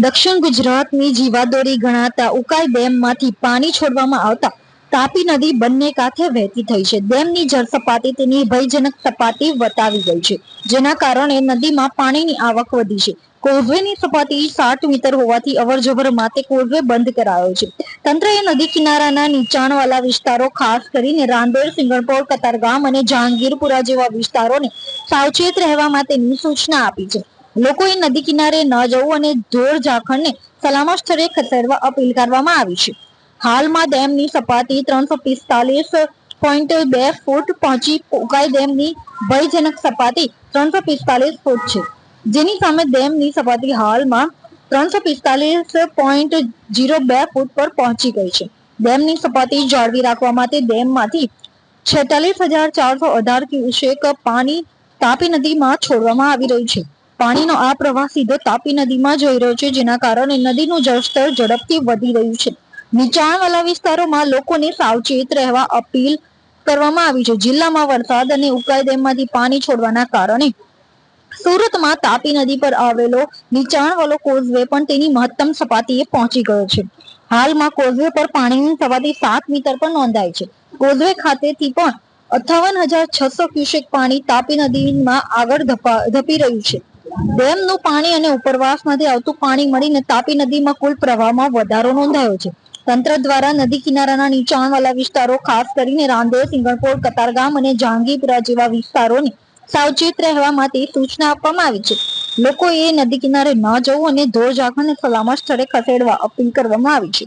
દક્ષિણ ગુજરાતની જીવાદોરી ગણાતા ઉકાઈ ડેમમાંથી પાણી છોડવામાં આવતા તાપી નદી બંને કાંઠે વહેતી થઈ છે. ડેમની જળ સપાટી તેની ભયજનક સપાટી વટાવી ગઈ છે, જેના કારણે નદીમાં પાણીની આવક વધી છે. કોઝવેની સપાટી 60 મીટર હોવાથી અવરજવર માટે કોઝવે બંધ કરાયો છે. તંત્રએ નદી કિનારાના નીચાણવાળા વિસ્તારો, ખાસ કરીને રાંદેર, સિંગણપોર, કતારગામ અને જહાંગીરપુરા જેવા વિસ્તારોને સાવચેત રહેવા માટેની સૂચના આપી છે. લોકોએ નદી કિનારે ન જવું અને ઢોર ઝાખણને સલામત સ્થળે ખસેડવા અપીલ કરવામાં આવી છે. હાલમાં ડેમની સપાટી 345.2 ફૂટ પહોંચી ઉકાઈ ડેમની ભયજનક સપાટી 345 ફૂટ છે, જેની સામે ડેમની સપાટી હાલમાં 345.02 ફૂટ પર પહોંચી ગઈ છે. ડેમની સપાટી જાળવી રાખવા માટે ડેમમાંથી 46,418 ક્યુસેક પાણી તાપી નદીમાં છોડવામાં આવી રહ્યું છે. પાણીનો આ પ્રવાહ સીધો તાપી નદીમાં જઈ રહ્યો છે, જેના કારણે નદીનું જળસ્તર ઝડપથી વધી રહ્યું છે. નીચાણવાળા વિસ્તારોમાં લોકોને સાવચેત રહેવા અપીલ કરવામાં આવી છે. જિલ્લામાં વરસાદ અને ઉકાઈ ડેમમાંથી પાણી છોડવાના કારણે સુરતમાં તાપી નદી પર આવેલો નીચાણવાળો કોઝવે પણ તેની મહત્તમ સપાટીએ પહોંચી ગયો છે. હાલમાં કોઝવે પર પાણીની સપાટી 7 મીટર પર નોંધાઈ છે. કોઝવે ખાતેથી પણ 58,600 ક્યુસેક પાણી તાપી નદીમાં આગળ ધપી રહ્યું છે. ડેમનું પાણી અને ઉપરવાસમાંથી આવતું પાણી મળીને તાપી નદીમાં કુલ પ્રવાહમાં વધારો નોંધાયો છે. તંત્ર દ્વારા નદી કિનારાના નીચાણવાળા વિસ્તારો, ખાસ કરીને રાંદેર, સિંગણપોર, કતારગામ અને જહાંગીરપુરા જેવા વિસ્તારોને સાવચેત રહેવા માટે સૂચના આપવામાં આવી છે. લોકોએ નદી કિનારે ન જવું અને ઢોર ઝાખણને સલામત સ્થળે ખસેડવા અપીલ કરવામાં આવી છે.